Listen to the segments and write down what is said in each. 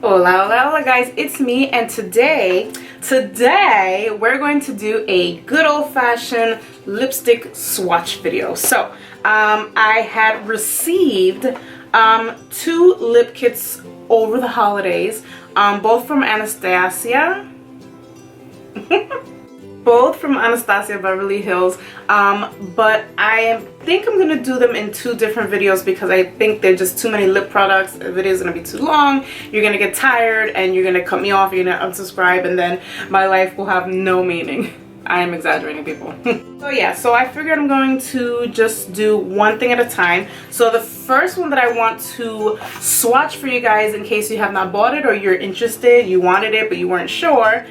Hola, hola, hola guys, it's me, and today we're going to do a good old-fashioned lipstick swatch video. So I had received two lip kits over the holidays, both from Anastasia both from Anastasia Beverly Hills, but I think I'm gonna do them in two different videos because I think they're just too many lip products. The video is gonna be too long, you're gonna get tired, and you're gonna cut me off, you're gonna unsubscribe, and then my life will have no meaning. I am exaggerating, people. So yeah, so I figured I'm going to just do one thing at a time. So the first one that I want to swatch for you guys, in case you have not bought it or you're interested, you wanted it but you weren't sure,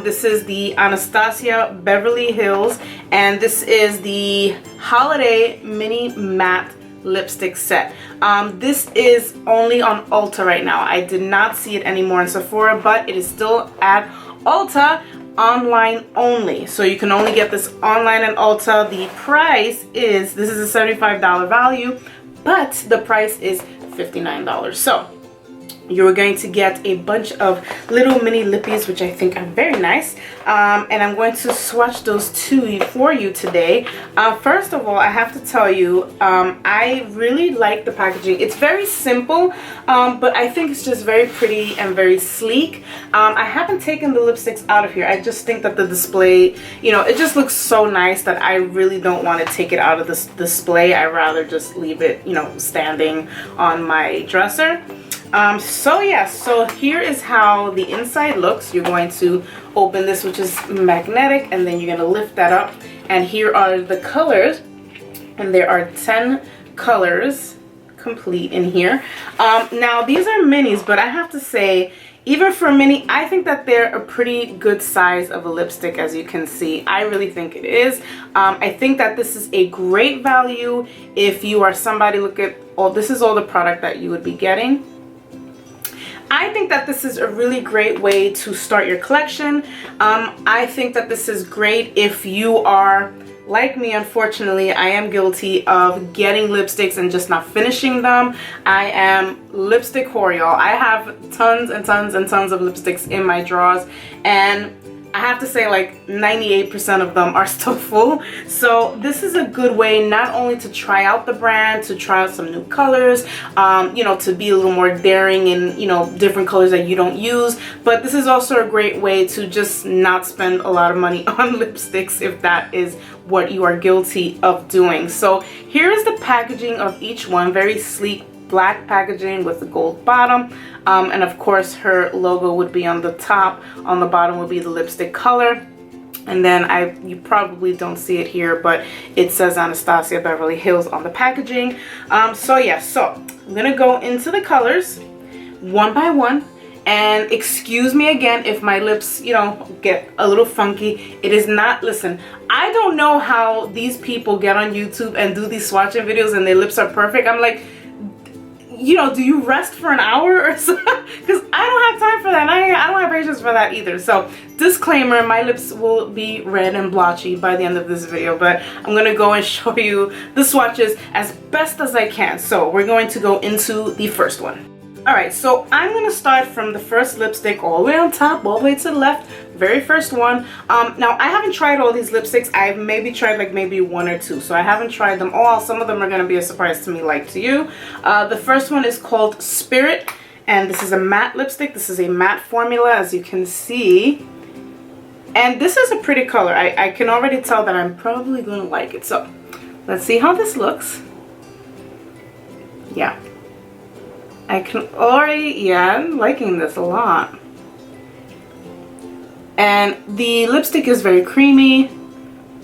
this is the Anastasia Beverly Hills, and this is the Holiday Mini Matte Lipstick Set. This is only on Ulta right now. I did not see it anymore in Sephora, but it is still at Ulta, online only. So you can only get this online at Ulta. The price is, this is a $75 value, but the price is $59. So you're going to get a bunch of little mini lippies, which I think are very nice, and I'm going to swatch those two for you today. First of all, I have to tell you, I really like the packaging. It's very simple, but I think it's just very pretty and very sleek. I haven't taken the lipsticks out of here. I just think that the display, you know, it just looks so nice that I really don't want to take it out of this display. I'd rather just leave it, you know, standing on my dresser. So yeah, so here is how the inside looks. You're going to open this, which is magnetic, and then you're going to lift that up, and here are the colors, and there are 10 colors complete in here. Now these are minis, but I have to say, even for a mini, I think that they're a pretty good size of a lipstick, as you can see. I really think it is. I think that this is a great value if you are somebody, look at all, this is all the product that you would be getting. I think that this is a really great way to start your collection. I think that this is great if you are like me. Unfortunately, I am guilty of getting lipsticks and just not finishing them. I am lipstick whore, y'all. I have tons and tons and tons of lipsticks in my drawers, and I have to say, like 98% of them are still full. So this is a good way not only to try out the brand, to try out some new colors, you know, to be a little more daring in, you know, different colors that you don't use, but this is also a great way to just not spend a lot of money on lipsticks if that is what you are guilty of doing. So here is the packaging of each one. Very sleek black packaging with the gold bottom, and of course her logo would be on the top. On the bottom would be the lipstick color, and then you probably don't see it here, but it says Anastasia Beverly Hills on the packaging. So yeah, so I'm gonna go into the colors one by one, and excuse me again if my lips, you know, get a little funky. It is not, listen, I don't know how these people get on YouTube and do these swatching videos and their lips are perfect. I'm like, you know, do you rest for an hour or so? Because I don't have time for that. I don't have patience for that either. So disclaimer, my lips will be red and blotchy by the end of this video, but I'm going to go and show you the swatches as best as I can. So we're going to go into the first one. Alright, so I'm going to start from the first lipstick all the way on top, all the way to the left, very first one. Now, I haven't tried all these lipsticks. I've maybe tried like maybe one or two, so I haven't tried them all. Some of them are going to be a surprise to me, like to you. The first one is called Spirit, and this is a matte lipstick. This is a matte formula, as you can see. And this is a pretty color. I can already tell that I'm probably going to like it. So, let's see how this looks. Yeah. I can already, yeah, I'm liking this a lot. And the lipstick is very creamy.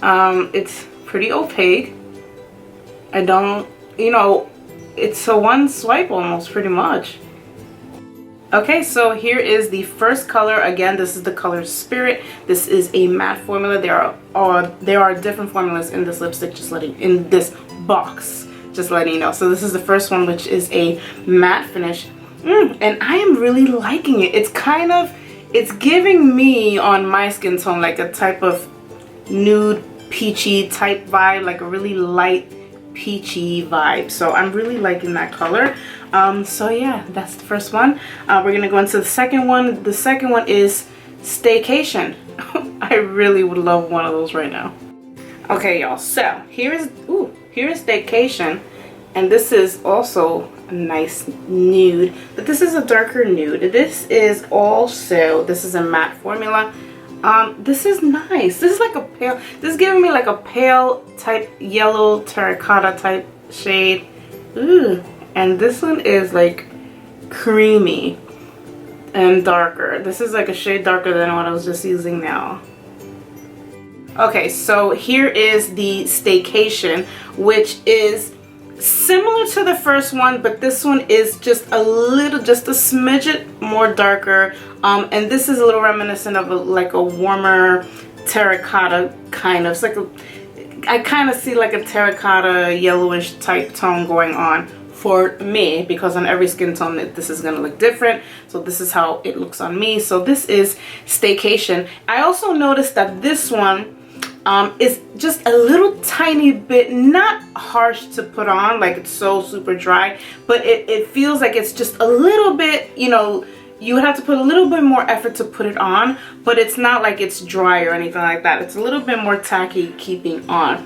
It's pretty opaque. I don't, you know, it's a one swipe almost, pretty much. Okay, so here is the first color. Again, this is the color Spirit. This is a matte formula. There are different formulas in this lipstick, in this box. Just letting you know. So this is the first one, which is a matte finish, and I am really liking it. It's kind of, it's giving me on my skin tone like a type of nude peachy type vibe, like a really light peachy vibe. So I'm really liking that color. So yeah, that's the first one. We're gonna go into the second one. The second one is Staycation. I really would love one of those right now. Okay, y'all, so here's Staycation, and this is also a nice nude, but this is a darker nude. This is a matte formula. This is nice. This is like a pale, this is giving me like a pale type yellow terracotta type shade. Ooh, and this one is like creamy and darker. This is like a shade darker than what I was just using now. Okay, so here is the Staycation, which is similar to the first one, but this one is just a smidget more darker. And this is a little reminiscent of like a warmer terracotta kind of. It's like I kind of see like a terracotta yellowish type tone going on for me, because on every skin tone this is gonna look different. So this is how it looks on me. So this is Staycation. I also noticed that this one is just a little tiny bit, not harsh to put on, like it's so super dry, but it feels like it's just a little bit, you know, you would have to put a little bit more effort to put it on, but it's not like it's dry or anything like that. It's a little bit more tacky keeping on,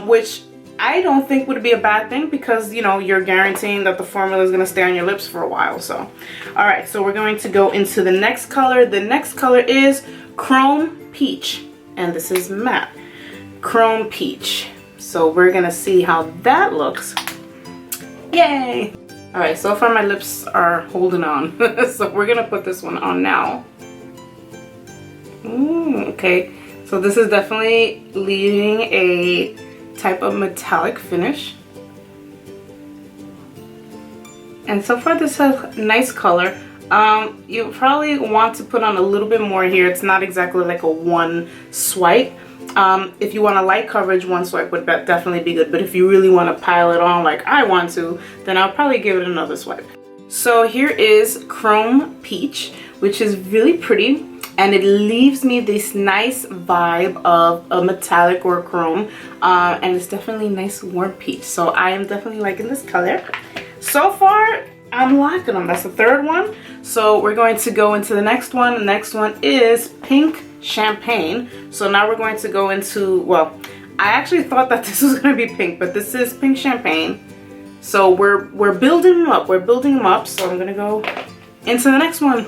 which I don't think would be a bad thing, because, you know, you're guaranteeing that the formula is going to stay on your lips for a while. So, all right, so we're going to go into the next color. The next color is Chrome Peach, and this is matte. Chrome Peach. So we're going to see how that looks. Yay! All right, so far my lips are holding on. So we're going to put this one on now. Ooh, okay, so this is definitely leaving a type of metallic finish, and so far this has nice color. You probably want to put on a little bit more here. It's not exactly like a one swipe. If you want a light coverage, one swipe would definitely be good, but if you really want to pile it on like I want to, then I'll probably give it another swipe. So here is Chrome Peach, which is really pretty, and it leaves me this nice vibe of a metallic or chrome, and it's definitely nice warm peach. So I am definitely liking this color. So far, I'm liking them. That's the third one. So we're going to go into the next one. The next one is Pink Champagne. So now we're going to go into, well, I actually thought that this was going to be pink, but this is Pink Champagne. So we're building them up. We're building them up. So I'm going to go into the next one.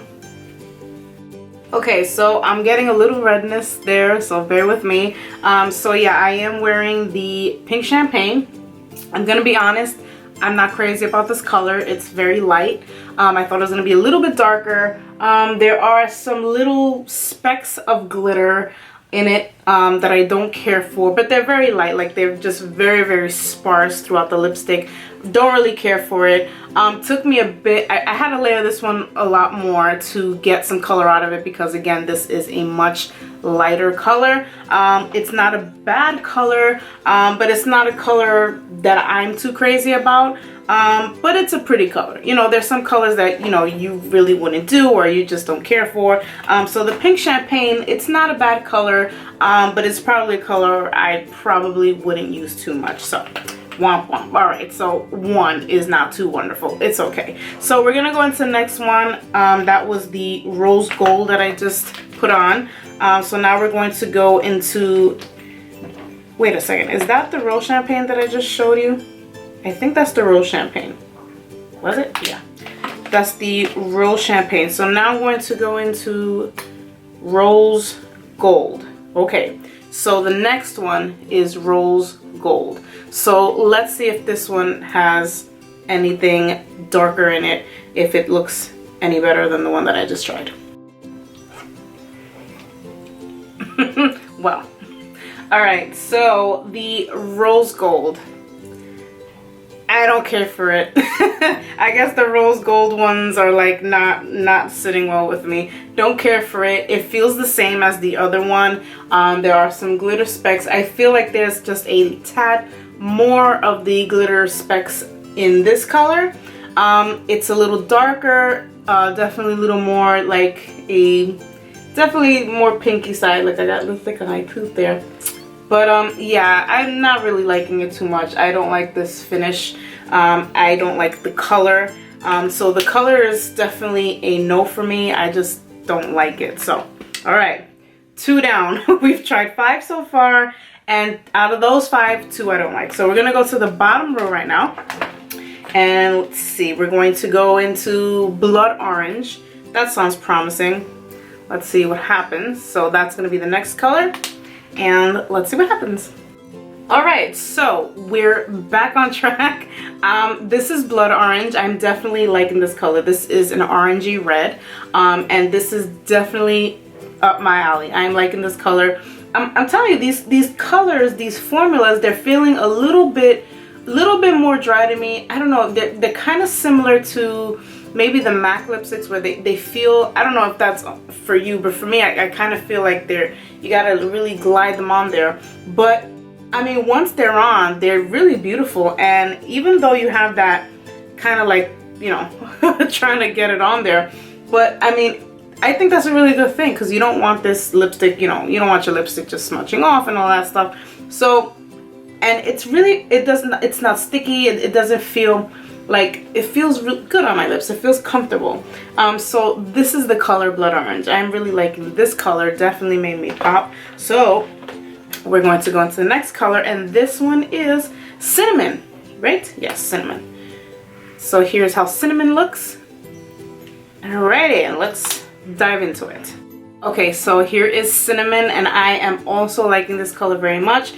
Okay, so I'm getting a little redness there, so bear with me. So yeah, I am wearing the Pink Champagne. I'm gonna be honest, I'm not crazy about this color. It's very light. I thought it was gonna be a little bit darker. There are some little specks of glitter in it that I don't care for, but they're very light, like they're just very, very sparse throughout the lipstick. Don't really care for it. Took me a bit, I had to layer this one a lot more to get some color out of it, because again, this is a much lighter color. It's not a bad color, but it's not a color that I'm too crazy about. But it's a pretty color. You know, there's some colors that, you know, you really wouldn't do or you just don't care for. So the Pink Champagne, it's not a bad color, but it's probably a color I probably wouldn't use too much. So womp womp. All right, so one is not too wonderful. It's okay. So we're gonna go into the next one. That was the Rose Gold that I just put on. So now we're going to go into, wait a second, is that the Rose Champagne that I just showed you? I think that's the Rose Champagne. Was it? Yeah. That's the Rose Champagne. So now I'm going to go into Rose Gold. Okay, so the next one is Rose Gold. So let's see if this one has anything darker in it, if it looks any better than the one that I just tried. Well, all right, so the Rose Gold, I don't care for it. I guess the Rose Gold ones are like not sitting well with me. Don't care for it. It feels the same as the other one. There are some glitter specks. I feel like there's just a tad more of the glitter specks in this color. It's a little darker, definitely a little more like a, definitely more pinky side. Like I got, looks like a high tooth there. But yeah, I'm not really liking it too much. I don't like this finish. I don't like the color. So the color is definitely a no for me. I just don't like it. So, all right, 2 down. We've tried 5 so far, and out of those 5, 2 I don't like. So we're gonna go to the bottom row right now, and let's see. We're going to go into blood orange. That sounds promising. Let's see what happens. So that's gonna be the next color, and let's see what happens. All right, so we're back on track. This is blood orange. I'm definitely liking this color. This is an orangey red, and this is definitely up my alley. I'm liking this color. I'm telling you, these colors, these formulas, they're feeling a little bit more dry to me. I don't know. They're kind of similar to maybe the MAC lipsticks, where they feel, I don't know if that's for you, but for me, I kind of feel like you gotta really glide them on there. But I mean, once they're on, they're really beautiful. And even though you have that kind of like, you know, trying to get it on there, but I mean, I think that's a really good thing, because you don't want this lipstick, you know, you don't want your lipstick just smudging off and all that stuff. So, and it's really, it's not sticky. It doesn't feel like, it feels really good on my lips. It feels comfortable. So this is the color blood orange. I'm really liking this color. Definitely made me pop. So we're going to go into the next color, and this one is cinnamon, right? Yes, cinnamon. So here's how cinnamon looks. Alrighty, and let's dive into it. Okay, so here is cinnamon, and I am also liking this color very much.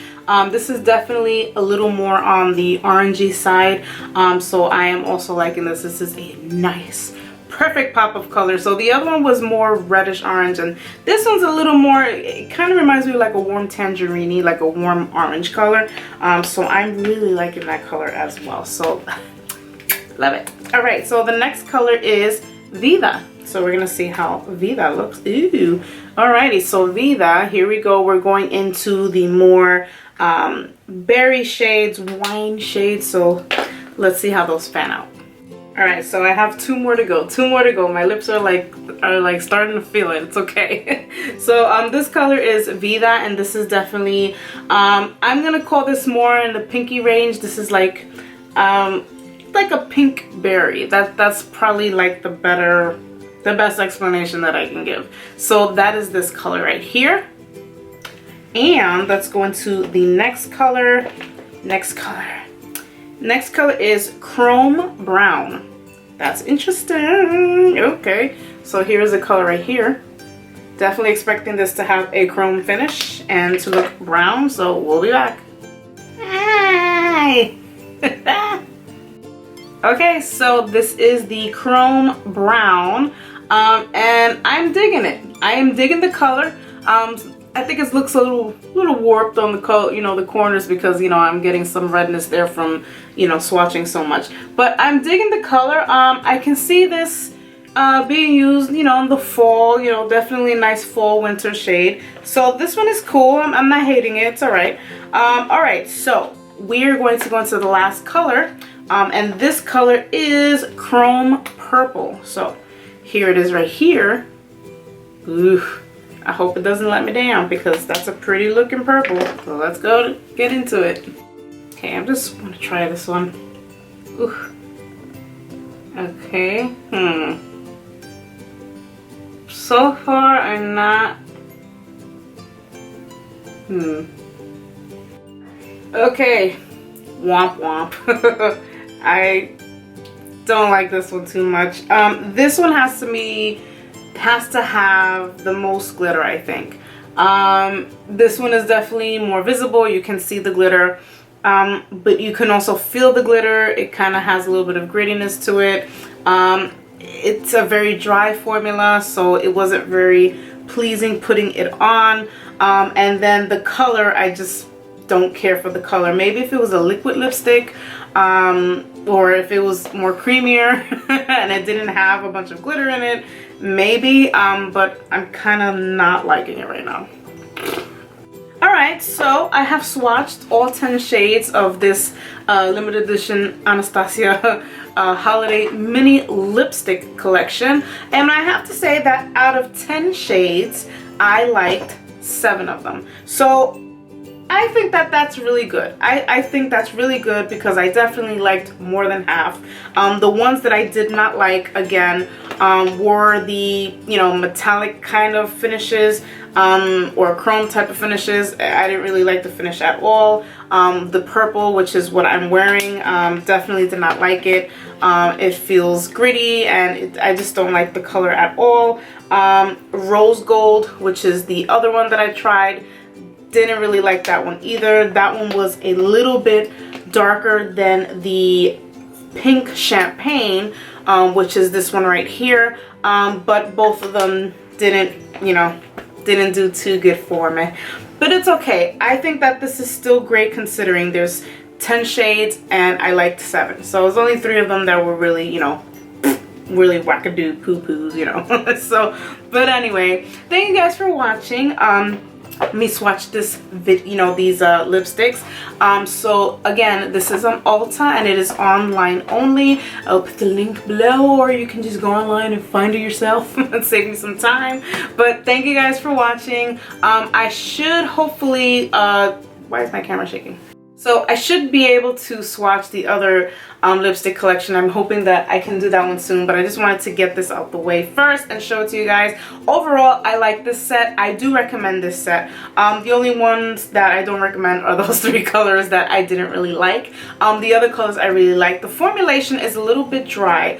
This is definitely a little more on the orangey side, so I am also liking this. This is a nice, perfect pop of color. So the other one was more reddish orange, and this one's a little more, it kind of reminds me of like a warm tangerine, like a warm orange color. So I'm really liking that color as well. So love it. All right, so the next color is Vida. So we're gonna see how Vida looks. Ooh, alrighty, so Vida, here we go. We're going into the more berry shades, wine shades. So let's see how those fan out. All right, so I have 2 more to go. 2 more to go. My lips are like starting to feel it. It's okay. So this color is Vida, and this is definitely I'm gonna call this more in the pinky range. This is like a pink berry. That's probably like the best explanation that I can give. So that is this color right here. And let's go into the next color. Next color is chrome brown. That's interesting. Okay, so here's the color right here. Definitely expecting this to have a chrome finish and to look brown, so we'll be back. Hi. Okay, so this is the chrome brown, and I'm digging it. I am digging the color. I think it looks a little warped on the color, you know, the corners, because, you know, I'm getting some redness there from, you know, swatching so much. But I'm digging the color. I can see this being used, you know, in the fall, you know, definitely a nice fall winter shade. So this one is cool. I'm not hating it. It's all right. All right, so we're going to go into the last color, and this color is chrome purple. So here it is right here. Ooh. I hope it doesn't let me down, because that's a pretty looking purple. So let's go get into it. Okay, I'm just gonna try this one. Ooh. Okay. So far, I'm not. Okay. Womp womp. I don't like this one too much. This one has to have the most glitter, I think. This one is definitely more visible. You can see the glitter, but you can also feel the glitter. It kind of has a little bit of grittiness to it. It's a very dry formula, so it wasn't very pleasing putting it on. And then the color, I just don't care for the color. Maybe if it was a liquid lipstick, or if it was more creamier and it didn't have a bunch of glitter in it, maybe, but I'm kind of not liking it right now. Alright, so I have swatched all 10 shades of this limited edition Anastasia holiday mini lipstick collection, and I have to say that out of 10 shades, I liked 7 of them. So I think that that's really good. I think that's really good because I definitely liked more than half. The ones that I did not like, again, were the, you know, metallic kind of finishes, or chrome type of finishes. I didn't really like the finish at all. The purple, which is what I'm wearing, definitely did not like it. It feels gritty, and I just don't like the color at all. Rose gold, which is the other one that I tried, didn't really like that one either. That one was a little bit darker than the pink champagne, which is this one right here, but both of them didn't, you know, didn't do too good for me. But it's okay. I think that this is still great considering there's 10 shades and I liked 7. So it was only 3 of them that were really, you know, really wackadoo poo-poos, you know. So, but anyway, thank you guys for watching. Me swatch this these lipsticks. So again, this is on Ulta and it is online only. I'll put the link below, or you can just go online and find it yourself and save me some time. But thank you guys for watching. I should hopefully why is my camera shaking? So I should be able to swatch the other lipstick collection. I'm hoping that I can do that one soon, but I just wanted to get this out the way first and show it to you guys. Overall, I like this set. I do recommend this set. The only ones that I don't recommend are those 3 colors that I didn't really like. The other colors I really like. The formulation is a little bit dry.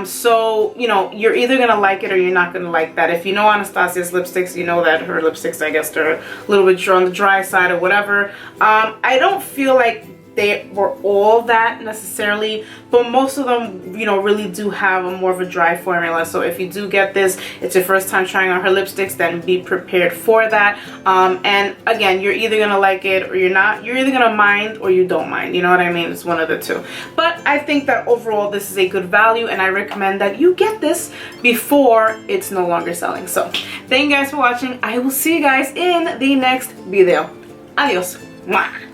So, you know, you're either going to like it or you're not going to like that. If you know Anastasia's lipsticks, you know that her lipsticks, I guess, they're a little bit on the dry side or whatever. I don't feel like they were all that necessarily, but most of them, you know, really do have a more of a dry formula. So if you do get this, it's your first time trying on her lipsticks, then be prepared for that. And again, you're either gonna like it or you're not. You're either gonna mind or you don't mind, you know what I mean? It's one of the two. But I think that overall this is a good value, and I recommend that you get this before it's no longer selling. So thank you guys for watching. I will see you guys in the next video. Adios. Mwah.